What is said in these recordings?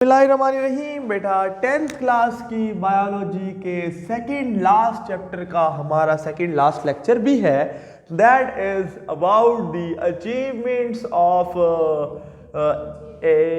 बिस्मिल्लाहिर्रहमानिर्रहीम। बेटा 10th class की बायोलॉजी के सेकंड लास्ट चैप्टर का हमारा सेकंड लास्ट लेक्चर भी है। That is about the achievements of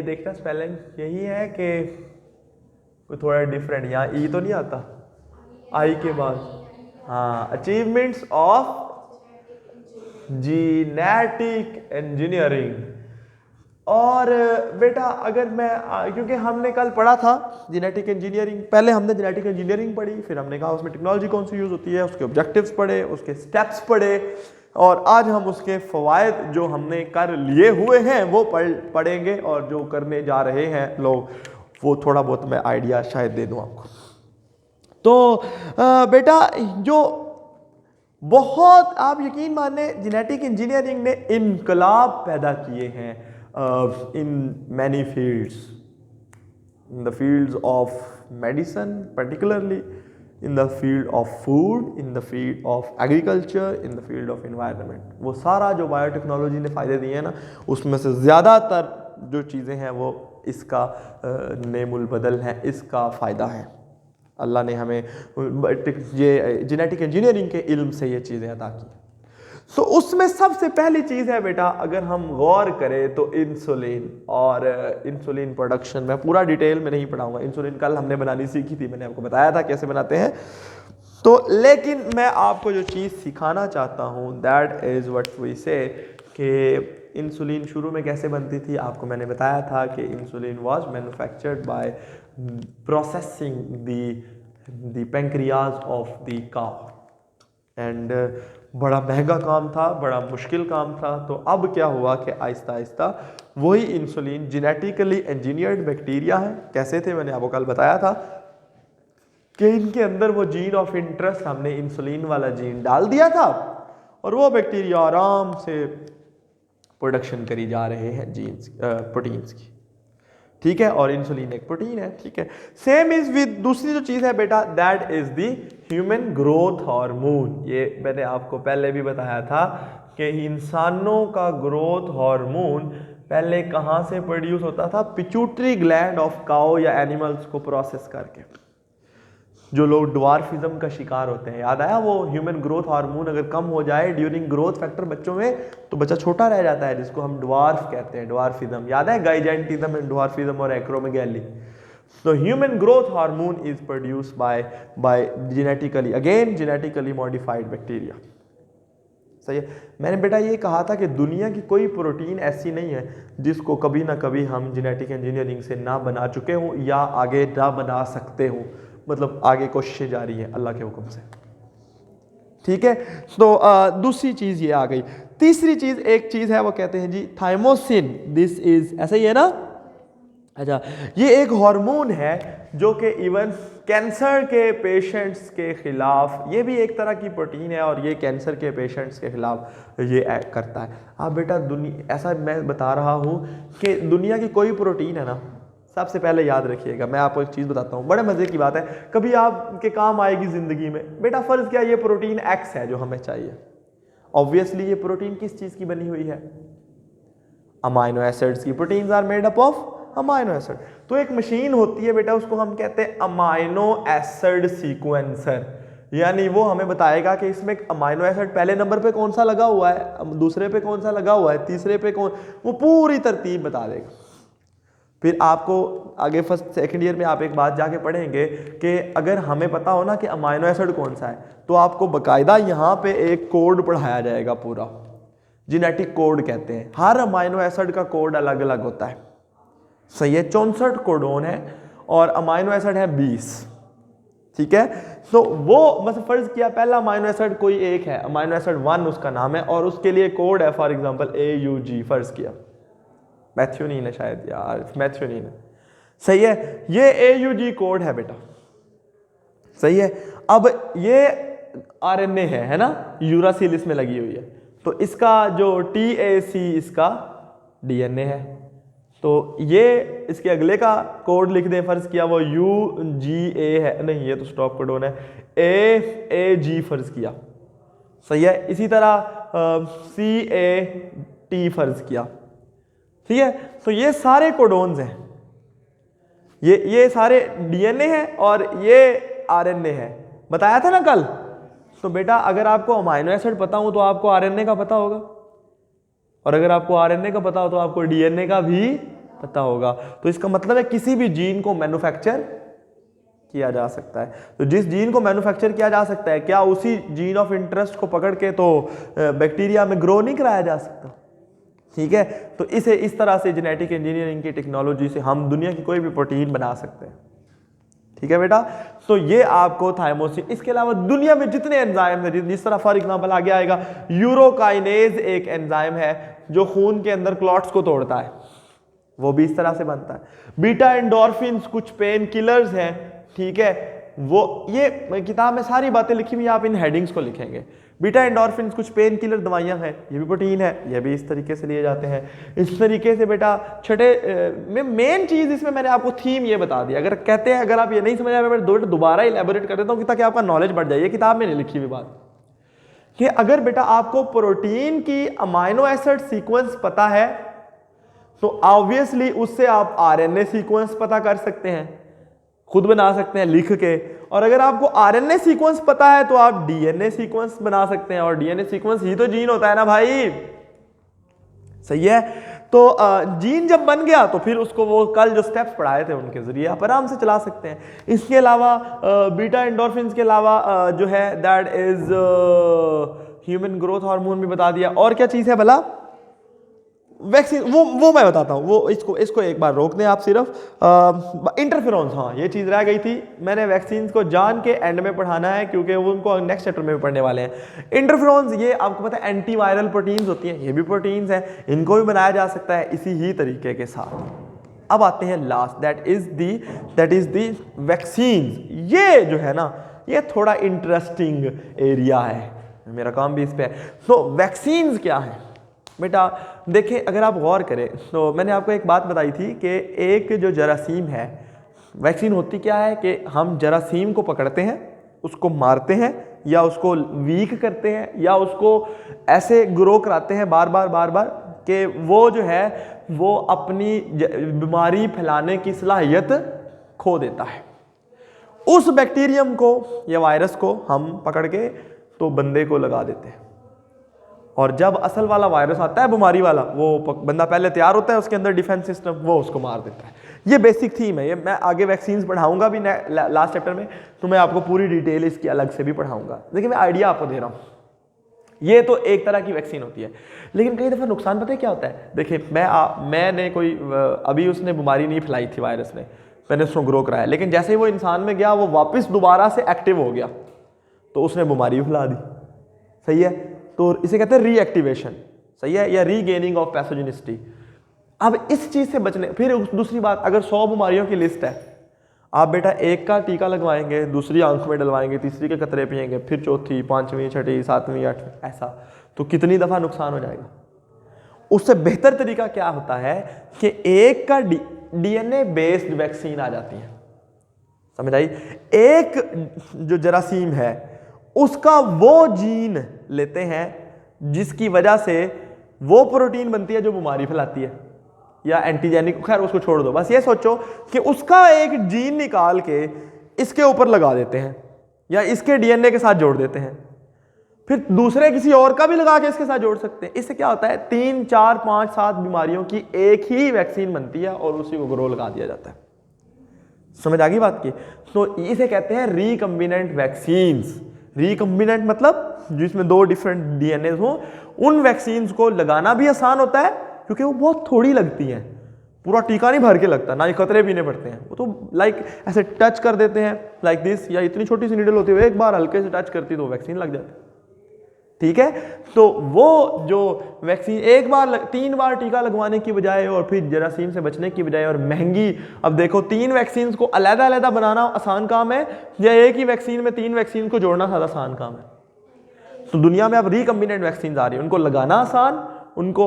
देखना स्पेलिंग यही है कि कोई थोड़ा डिफरेंट, यहाँ ई तो नहीं आता आई के बाद। हाँ, अचीवमेंट्स ऑफ जीनेटिक इंजीनियरिंग। और बेटा अगर मैं क्योंकि हमने कल पढ़ा था जेनेटिक इंजीनियरिंग, पहले हमने जेनेटिक इंजीनियरिंग पढ़ी, फिर हमने कहा उसमें टेक्नोलॉजी कौन सी यूज़ होती है, उसके ऑब्जेक्टिव्स पढ़े, उसके स्टेप्स पढ़े, और आज हम उसके फ़वाइद जो हमने कर लिए हुए हैं वो पढ़ेंगे, और जो करने जा रहे हैं लोग वो थोड़ा बहुत मैं आइडिया शायद दे दूँ आपको। तो बेटा जो बहुत आप यकीन माने जेनेटिक इंजीनियरिंग ने इनकलाब पैदा किए हैं in many fields, in the fields of medicine particularly, in the field of food, in the field of agriculture, in the field of environment। वो सारा जो बायोटेक्नोलॉजी ने फ़ायदे दिए हैं ना, उसमें से ज़्यादातर जो चीज़ें हैं वो इसका नेमुल बदल है, इसका फ़ायदा है। अल्लाह ने हमें ये जेनेटिक इंजीनियरिंग के इल्म से ये चीज़ें अता की। तो उसमें सबसे पहली चीज़ है बेटा, अगर हम गौर करें तो इंसुलिन, और इंसुलिन प्रोडक्शन मैं पूरा डिटेल में नहीं पढ़ाऊंगा। इंसुलिन कल हमने बनानी सीखी थी, मैंने आपको बताया था कैसे बनाते हैं। तो लेकिन मैं आपको जो चीज़ सिखाना चाहता हूँ दैट इज़ व्हाट वी से कि इंसुलिन शुरू में कैसे बनती थी। आपको मैंने बताया था कि insulin was manufactured by processing the pancreas of the cow, and बड़ा महंगा काम था, बड़ा मुश्किल काम था। तो अब क्या हुआ कि आहिस्ता आहिस्ता वही इंसुलिन जेनेटिकली इंजीनियर्ड बैक्टीरिया है। कैसे थे मैंने आपको कल बताया था कि इनके अंदर वो जीन ऑफ इंटरेस्ट, हमने इंसुलिन वाला जीन डाल दिया था और वो बैक्टीरिया आराम से प्रोडक्शन करी जा रहे हैं जीन्स प्रोटीन्स की, ठीक है। और इंसुलिन एक प्रोटीन है, ठीक है। सेम इज विद दूसरी जो चीज़ है बेटा, that is the human growth hormone. ये मैंने आपको पहले भी बताया था कि इंसानों का ग्रोथ हार्मोन पहले कहाँ से प्रोड्यूस होता था, पिट्यूटरी ग्लैंड ऑफ काउ या एनिमल्स को प्रोसेस करके। जो लोग ड्वार्फिज्म का शिकार होते हैं, याद आया वो ह्यूमन ग्रोथ हार्मोन अगर कम हो जाए ड्यूरिंग ग्रोथ फैक्टर बच्चों में तो बच्चा छोटा रह जाता है, जिसको हम ड्वार्फ कहते हैं, ड्वार्फिज्म। याद है गाइजेंटिज्म एंड ड्वार्फिज्म और एक्रोमेगैली। तो human growth hormone is produce by genetically, again genetically modified bacteria. सही है। मैंने बेटा ये कहा था कि दुनिया की कोई प्रोटीन ऐसी नहीं है जिसको कभी ना कभी हम जेनेटिक इंजीनियरिंग से ना बना चुके हों या आगे ना बना सकते हों, मतलब आगे कोशिशें जारी हैं अल्लाह के हुक्म से, ठीक है। तो दूसरी चीज़ ये आ गई। तीसरी चीज़ एक चीज़ है, वो कहते हैं जी थाइमोसिन। दिस इज ऐसा ही है ना, अच्छा। ये एक हार्मोन है जो कि इवन कैंसर के पेशेंट्स के खिलाफ, ये भी एक तरह की प्रोटीन है और ये कैंसर के पेशेंट्स के खिलाफ ये एक्ट करता है। आप बेटा दुनिया, ऐसा मैं बता रहा हूँ कि दुनिया की कोई प्रोटीन है ना, सबसे पहले याद रखिएगा, मैं आपको एक चीज़ बताता हूँ, बड़े मज़े की बात है, कभी आपके काम आएगी ज़िंदगी में। बेटा फ़र्ज़ क्या, ये प्रोटीन एक्स है जो हमें चाहिए। ऑब्वियसली ये प्रोटीन किस चीज़ की बनी हुई है, अमाइनो एसिड्स की। Proteins are made up of amino acid. तो एक मशीन होती है बेटा, उसको हम कहते हैं अमाइनो एसिड सीक्वेंसर, यानी वो हमें बताएगा कि इसमें अमाइनो एसिड पहले नंबर पे कौन सा लगा हुआ है, दूसरे पे कौन सा लगा हुआ है, तीसरे पे कौन, वो पूरी तरतीब बता देगा। फिर आपको आगे फर्स्ट सेकंड ईयर में आप एक बात जाके पढ़ेंगे कि अगर हमें पता हो ना कि अमाइनो एसिड कौन सा है, तो आपको बकायदा यहाँ पे एक कोड पढ़ाया जाएगा, पूरा जेनेटिक कोड कहते हैं। हर अमाइनो एसिड का कोड अलग अलग होता है, सही है। 64 कोडोन है और अमाइनो एसिड है 20, ठीक है। तो वो बस फर्ज किया पहला अमाइनो एसिड कोई एक है, अमाइनो एसिड 1 उसका नाम है और उसके लिए कोड है, फॉर एग्जांपल AUG फर्ज किया, मैथ्योनीन है शायद, यार मैथ्योनीन है, सही है। ये AUG कोड है बेटा, सही है। अब ये RNA है ना, यूरासिल इसमें लगी हुई है, तो इसका जो TAC इसका DNA है। तो ये इसके अगले का कोड लिख दें, फर्ज किया वो UGA है, नहीं ये तो स्टॉप कोडोन है, AAG फर्ज किया, सही है। इसी तरह CAT फर्ज किया, ठीक है। तो ये सारे कोडोन्स हैं, ये सारे डीएनए है और ये आरएनए है, बताया था ना कल। तो बेटा अगर आपको अमाइनो एसिड पता हो तो आपको आरएनए का पता होगा, और अगर आपको आरएनए का पता हो तो आपको डीएनए का भी पता होगा। तो इसका मतलब है किसी भी जीन को मैन्युफैक्चर किया जा सकता है। तो जिस जीन को मैन्युफैक्चर किया जा सकता है, क्या उसी जीन ऑफ इंटरेस्ट को पकड़ के तो बैक्टीरिया में ग्रो नहीं कराया जा सकता? ठीक है, तो इसे इस तरह से जेनेटिक इंजीनियरिंग की टेक्नोलॉजी से हम दुनिया की कोई भी प्रोटीन बना सकते हैं। ठीक है बेटा, तो ये आपको थाइमोसिन, इसके अलावा दुनिया में जितने एंजाइम है, जिस तरह फॉर एग्जांपल आगे आएगा यूरोकाइनेज एक एंजाइम है जो खून के अंदर क्लॉट्स को तोड़ता है, वो भी इस तरह से बनता है। बीटा एंडोर्फिन्स कुछ पेन किलर्स हैं, ठीक है, वो ये किताब में सारी बातें लिखी हुई, आप इन हेडिंग्स को लिखेंगे। बीटा एंडोर्फिन्स कुछ पेन किलर दवाइयां हैं, ये भी प्रोटीन है, ये भी इस तरीके से लिए जाते हैं। इस तरीके से बेटा छठे में मेन चीज इसमें मैंने आपको थीम ये बता दिया। अगर कहते हैं अगर आप ये नहीं समझ आए मैं दोबारा इलेबोरेट कर देता हूँ ताकि आपका नॉलेज बढ़ जाए। ये किताब में नहीं लिखी हुई बात कि अगर बेटा आपको प्रोटीन की अमाइनो एसिड सीक्वेंस पता है तो ऑब्वियसली उससे आप आरएनए सीक्वेंस पता कर सकते हैं, खुद बना सकते हैं लिख के। और अगर आपको आरएनए सीक्वेंस पता है तो आप डीएनए सीक्वेंस बना सकते हैं, और डीएनए सीक्वेंस ही तो जीन होता है ना भाई, सही है। तो जीन जब बन गया तो फिर उसको वो कल जो स्टेप्स पढ़ाए थे उनके जरिए आप आराम से चला सकते हैं। इसके अलावा बीटा एंडोर्फिन्स के अलावा जो है that is human growth hormone भी बता दिया। और क्या चीज है भला? वैक्सीन, वो मैं बताता हूँ, वो इसको एक बार रोक दें आप सिर्फ। इंटरफेरोन्स, हाँ ये चीज़ रह गई थी, मैंने वैक्सीन को जान के एंड में पढ़ाना है क्योंकि वो उनको नेक्स्ट चैप्टर में भी पढ़ने वाले हैं। इंटरफेरोन्स ये आपको पता है एंटीवायरल प्रोटीन्स होती हैं, ये भी प्रोटीन्स हैं, इनको भी बनाया जा सकता है इसी ही तरीके के साथ। अब आते हैं last, that is the vaccine. ये जो है ना ये थोड़ा इंटरेस्टिंग एरिया है, मेरा काम भी इस पे है। तो वैक्सीन क्या है बेटा? देखिए अगर आप गौर करें तो मैंने आपको एक बात बताई थी कि एक जो जरासीम है, वैक्सीन होती क्या है कि हम जरासीम को पकड़ते हैं, उसको मारते हैं या उसको वीक करते हैं या उसको ऐसे ग्रो कराते हैं बार बार कि वो जो है वो अपनी बीमारी फैलाने की सलाहियत खो देता है। उस बैक्टीरियम को या वायरस को हम पकड़ के तो बंदे को लगा देते हैं, और जब असल वाला वायरस आता है बीमारी वाला, वो बंदा पहले तैयार होता है, उसके अंदर डिफेंस सिस्टम, वो उसको मार देता है। ये बेसिक थीम है, ये मैं आगे वैक्सीन्स पढ़ाऊंगा भी लास्ट चैप्टर में, तो मैं आपको पूरी डिटेल इसकी अलग से भी पढ़ाऊंगा। देखिए मैं आइडिया आपको दे रहा हूँ, ये तो एक तरह की वैक्सीन होती है, लेकिन कई दफ़ा नुकसान पता है क्या होता है? देखिए मैंने कोई अभी उसने बीमारी नहीं फैलाई थी वायरस ने, मैंने उसको ग्रो कराया, लेकिन जैसे ही वो इंसान में गया वो वापस दोबारा से एक्टिव हो गया तो उसने बीमारी भी फैला दी, सही है। तो इसे कहते हैं रीएक्टिवेशन, सही है, या रीगेनिंग ऑफ पैथोजेनिसिटी। अब इस चीज से बचने, फिर दूसरी बात, अगर 100 बीमारियों की लिस्ट है, आप बेटा एक का टीका लगवाएंगे, दूसरी आंख में डलवाएंगे, तीसरी के कतरे पिएंगे, फिर चौथी, पांचवीं, छठी, सातवीं, आठवीं, ऐसा तो कितनी दफा नुकसान हो जाएगा। उससे बेहतर तरीका क्या होता है कि एक का डीएनए बेस्ड वैक्सीन आ जाती है, समझ आई। एक जो जरासीम है उसका वो जीन लेते हैं जिसकी वजह से वो प्रोटीन बनती है जो बीमारी फैलाती है या एंटीजेनिक, खैर उसको छोड़ दो, बस ये सोचो कि उसका एक जीन निकाल के इसके ऊपर लगा देते हैं या इसके डीएनए के साथ जोड़ देते हैं, फिर दूसरे किसी और का भी लगा के इसके साथ जोड़ सकते हैं। इससे क्या होता है 3, 4, 5, 7 बीमारियों की एक ही वैक्सीन बनती है और उसी को ग्रो लगा दिया जाता है। समझ आ गई बात की? तो इसे कहते हैं रिकम्बिनेंट वैक्सीन्स। रिकम्बिनेंट मतलब जिसमें 2 डिफरेंट डीएनए हो, उन वैक्सीन्स को लगाना भी आसान होता है क्योंकि वो बहुत थोड़ी लगती हैं, पूरा टीका नहीं भर के लगता, ना ही खतरे पीने पड़ते हैं, वो तो लाइक ऐसे टच कर देते हैं लाइक दिस, या इतनी छोटी सी नीडल होती है एक बार हल्के से टच करती तो वैक्सीन लग जाती है, ठीक है। तो वो जो वैक्सीन एक बार 3 बार टीका लगवाने की बजाय और फिर जरासीम से बचने की बजाय और महंगी, अब देखो 3 वैक्सीन को अलग-अलग बनाना आसान काम है या एक ही वैक्सीन में 3 वैक्सीन को जोड़ना ज़्यादा आसान काम है। तो दुनिया में अब रिकम्बिनेंट वैक्सीन आ रही है, उनको लगाना आसान, उनको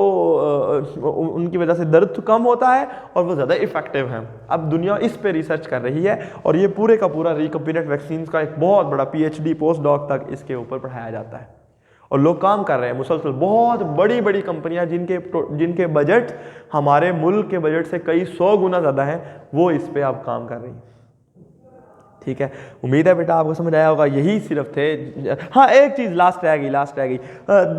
उनकी वजह से दर्द कम होता है और वो ज़्यादा इफेक्टिव हैं। अब दुनिया इस पे रिसर्च कर रही है और ये पूरे का पूरा रिकम्बिनेंट वैक्सीन का एक बहुत बड़ा PhD पोस्ट डॉक तक इसके ऊपर पढ़ाया जाता है। और लोग काम कर रहे हैं मुसलसल। बहुत बड़ी बड़ी कंपनियां जिनके बजट हमारे मुल्क के बजट से कई 100 गुना ज़्यादा हैं, वो इस पे अब काम कर रही हैं। ठीक है, उम्मीद है बेटा आपको समझ आया होगा। यही सिर्फ थे। हाँ, एक चीज़ लास्ट रह गई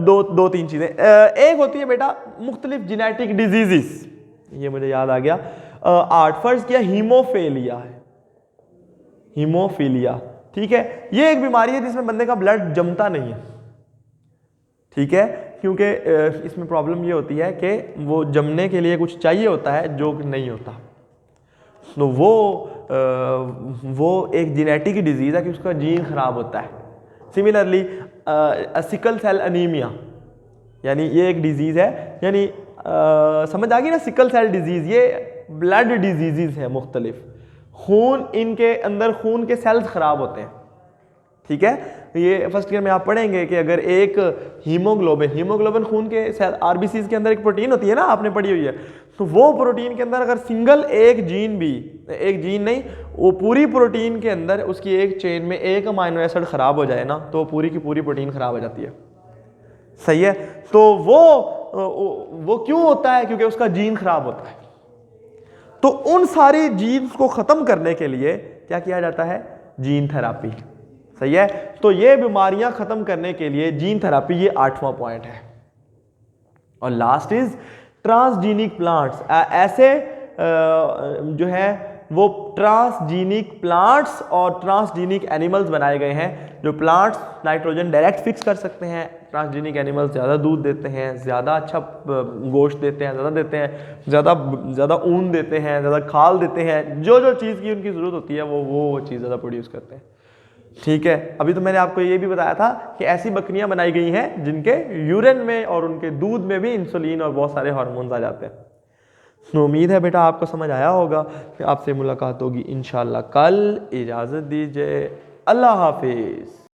दो तीन चीज़ें। एक होती है बेटा मुख्तलिफ जेनेटिक डिजीज़, ये मुझे याद आ गया। 8 फर्ज किया हीमोफीलिया है, हीमोफीलिया। ठीक है, ये एक बीमारी है जिसमें बंदे का ब्लड जमता नहीं है। ठीक है, क्योंकि इसमें प्रॉब्लम ये होती है कि वो जमने के लिए कुछ चाहिए होता है जो नहीं होता। तो वो एक जेनेटिक डिजीज़ है कि उसका जीन खराब होता है। सिमिलरली सिकल सेल अनीमिया, यानी ये एक डिजीज़ है, यानी समझ आ गई ना, सिकल सेल डिजीज़ ये ब्लड डिजीज़ हैं मुख्तलिफ। खून, इनके अंदर खून के सेल्स ख़राब होते हैं। ठीक है, ये फर्स्ट ईयर में आप पढ़ेंगे कि अगर एक हीमोग्लोबिन खून के सेल आरबीसीज के अंदर एक प्रोटीन होती है ना, आपने पढ़ी हुई है। तो वो प्रोटीन के अंदर अगर सिंगल एक जीन नहीं, वो पूरी प्रोटीन के अंदर उसकी एक चेन में एक अमाइनो एसिड खराब हो जाए ना, तो पूरी की पूरी प्रोटीन खराब हो जाती है। सही है, तो वो क्यों होता है? क्योंकि उसका जीन खराब होता है। तो उन सारी जीन्स को खत्म करने के लिए क्या किया जाता है? Gene therapy. सही है, तो ये बीमारियां खत्म करने के लिए जीन थेरापी, ये 8वां पॉइंट है। और लास्ट इज ट्रांसजीनिक प्लांट्स। ऐसे जो है वो ट्रांसजीनिक प्लांट्स और ट्रांसजीनिक एनिमल्स बनाए गए हैं, जो प्लांट्स नाइट्रोजन डायरेक्ट फिक्स कर सकते हैं। ट्रांसजीनिक एनिमल्स ज़्यादा दूध देते हैं, ज़्यादा अच्छा गोश्त देते हैं, ज़्यादा ऊन देते हैं, ज़्यादा खाल देते हैं। जो चीज़ की उनकी ज़रूरत होती है वो चीज़ ज़्यादा प्रोड्यूस करते हैं। ठीक है, अभी तो मैंने आपको ये भी बताया था कि ऐसी बकरियां बनाई गई हैं जिनके यूरिन में और उनके दूध में भी इंसुलिन और बहुत सारे हार्मोन्स आ जाते हैं। तो उम्मीद है बेटा आपको समझ आया होगा। कि आपसे मुलाकात होगी इंशाल्लाह कल। इजाज़त दीजिए, अल्लाह हाफिज़।